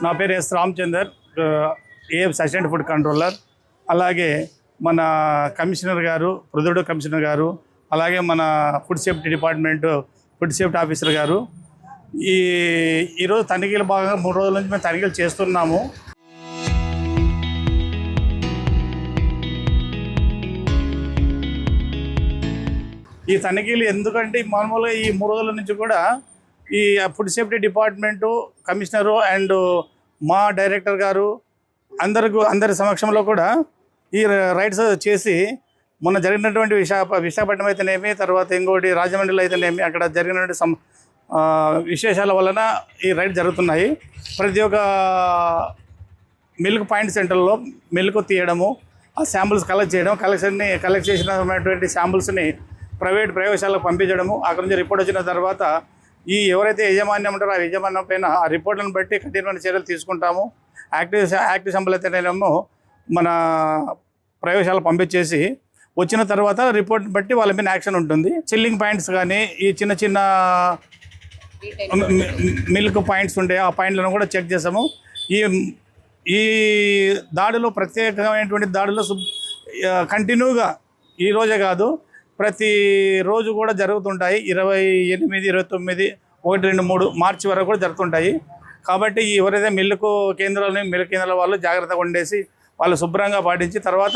నా పేరు S Ramachandar, AFS assistant food controller. అలాగే మన కమిషనర్ గారు, ప్రొద్దుటూరు కమిషనర్ గారు, అలాగే మన food safety department food safety officer గారు. ఈరోజు తనిఖీలు భాగంగా 3 రోజుల నుంచి మేము తనిఖీలు చేస్తున్నాము. ఈ తనిఖీలు ఎందుకంటే మామూలుగా ఈ 3 రోజుల నుంచి కూడా ఈ food safety department, commissioner and మా డైరెక్టర్ గారు అందరి సమక్షంలో కూడా ఈ రైడ్స్ చేసి మొన్న జరిగినటువంటి విశాఖపట్నం అయితేనేమి, తర్వాత ఇంకోటి రాజమండ్రిలో అయితేనేమి, అక్కడ జరిగినటువంటి విశేషాల వలన ఈ రైడ్ జరుగుతున్నాయి. ప్రతి ఒక్క మిల్క్ పాయింట్ సెంటర్లో మిల్క్ తీయడము, ఆ శాంపుల్స్ కలెక్ట్ చేయడం, కలెక్ట్ చేసినటువంటి శాంపుల్స్ని ప్రైవేట్ ప్రయోగశాలకు పంపించడము. అక్కడ నుంచి రిపోర్ట్ వచ్చిన తర్వాత ఎవరైతే యజమాన్యం ఉంటారో ఆ యజమాన్యం పైన ఆ రిపోర్ట్లను బట్టి కఠినమైన చర్యలు తీసుకుంటాము. యాక్టివ్ శాంపుల్ అయితేనేమో మన ప్రయోగశాల పంపించేసి వచ్చిన తర్వాత రిపోర్ట్ బట్టి వాళ్ళ మీద యాక్షన్ ఉంటుంది. చిల్లింగ్ పాయింట్స్ కానీ ఈ చిన్న చిన్న మిల్క్ పాయింట్స్ ఉంటే ఆ పాయింట్లను కూడా చెక్ చేసాము. ఈ దాడిలో ప్రత్యేకమైనటువంటి దాడులు కంటిన్యూగా ఈరోజే కాదు, ప్రతిరోజు కూడా జరుగుతుంటాయి. 28, 29, 1, 2, 3 మార్చి వరకు కూడా జరుగుతుంటాయి. కాబట్టి ఎవరైతే మిల్క్ కేంద్రాల వాళ్ళు జాగ్రత్తగా ఉండేసి వాళ్ళు శుభ్రంగా పాటించి తర్వాత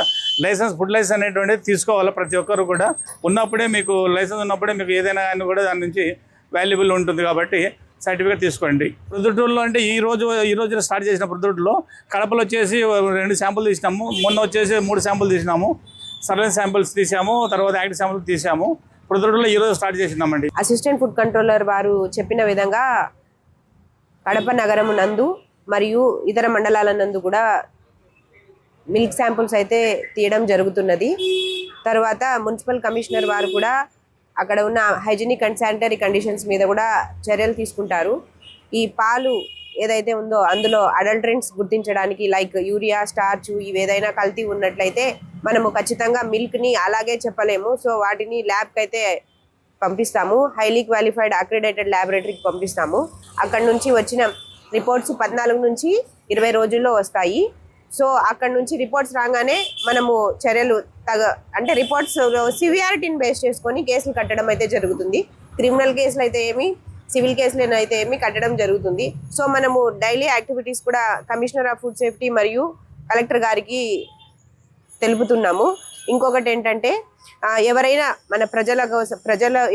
ఫుడ్ లైసెన్స్ అనేటువంటిది తీసుకోవాలి. ప్రతి ఒక్కరు కూడా ఉన్నప్పుడే మీకు లైసెన్స్ ఉన్నప్పుడే మీకు ఏదైనా కానీ కూడా దాని నుంచి వాల్యుబుల్ ఉంటుంది. కాబట్టి సర్టిఫికేట్ తీసుకోండి. ప్రొద్దుటూరులో అంటే ఈ రోజు స్టార్ట్ చేసిన ప్రొద్దుటూరులో కడపలో వచ్చేసి 2 శాంపుల్ తీసినాము. మొన్న వచ్చేసి 3 శాంపుల్ తీసినాము. సర్వేలెన్స్ శాంపుల్స్ తీసాము, తర్వాత యాక్టివ్ శాంపుల్స్ తీసాము. ప్రొద్దుటూరులో ఈరోజు స్టార్ట్ చేసినామండి. అసిస్టెంట్ ఫుడ్ కంట్రోలర్ వారు చెప్పిన విధంగా కడప నగరం నందు మరియు ఇతర మండలాల నందు కూడా మిల్క్ శాంపుల్స్ అయితే తీయడం జరుగుతున్నది. తర్వాత మున్సిపల్ కమిషనర్ వారు కూడా అక్కడ ఉన్న హైజీనిక్ అండ్ శానిటరీ కండిషన్స్ మీద కూడా చర్యలు తీసుకుంటారు. ఈ పాలు ఏదైతే ఉందో అందులో అడల్టరెంట్స్ గుర్తించడానికి లైక్ యూరియా, స్టార్చ్ ఇవి ఏదైనా కల్తీ ఉన్నట్లయితే మనము ఖచ్చితంగా మిల్క్ని అలాగే చెప్పలేము. సో వాటిని ల్యాబ్కి అయితే పంపిస్తాము. హైలీ క్వాలిఫైడ్ అక్రిడేటెడ్ ల్యాబొరేటరీకి పంపిస్తాము. అక్కడ నుంచి వచ్చిన రిపోర్ట్స్ 14 నుంచి 20 రోజుల్లో వస్తాయి. సో అక్కడ నుంచి రిపోర్ట్స్ రాగానే మనము చర్యలు అంటే రిపోర్ట్స్ సివియారిటీని బేస్ చేసుకొని కేసులు కట్టడం అయితే జరుగుతుంది. క్రిమినల్ కేసులు అయితే ఏమి, సివిల్ కేసులు అయితే ఏమి కట్టడం జరుగుతుంది. సో మనము డైలీ యాక్టివిటీస్ కూడా కమిషనర్ ఆఫ్ ఫుడ్ సేఫ్టీ మరియు కలెక్టర్ గారికి తెలుపుతున్నాము. ఇంకొకటి ఏంటంటే ఎవరైనా మన ప్రజల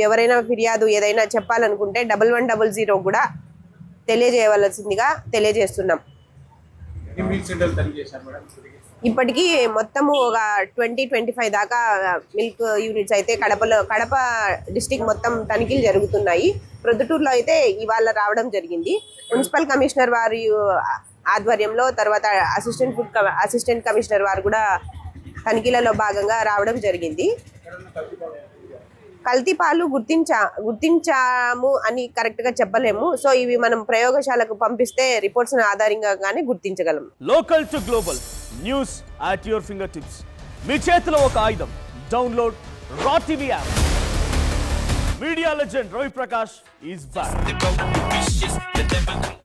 ఎవరైనా ఫిర్యాదు ఏదైనా చెప్పాలనుకుంటే 1100 కూడా తెలియజేయవలసిందిగా తెలియజేస్తున్నాం. ఇప్పటికీ మొత్తము ఒక 20-25 దాకా మిల్క్ యూనిట్స్ అయితే కడప డిస్టిక్ మొత్తం తనిఖీలు జరుగుతున్నాయి. ప్రొద్దుటూరులో అయితే ఇవాళ రావడం జరిగింది. మున్సిపల్ కమిషనర్ వారి ఆధ్వర్యంలో తర్వాత అసిస్టెంట్ కమిషనర్ వారు కూడా తనిఖీలలో భాగంగా రావడం జరిగింది. కల్తీ పాలు గుర్తించాము అని కరెక్ట్గా చెప్పలేము. సో ఇవి మనం ప్రయోగశాలకు పంపిస్తే రిపోర్ట్స్ ఆధారంగానే గుర్తించగలం. Local to global news at your fingertips. మీ చేతిలో ఒక ఆయుధం. Download Raw TV app. Media legend Ravi Prakash is back.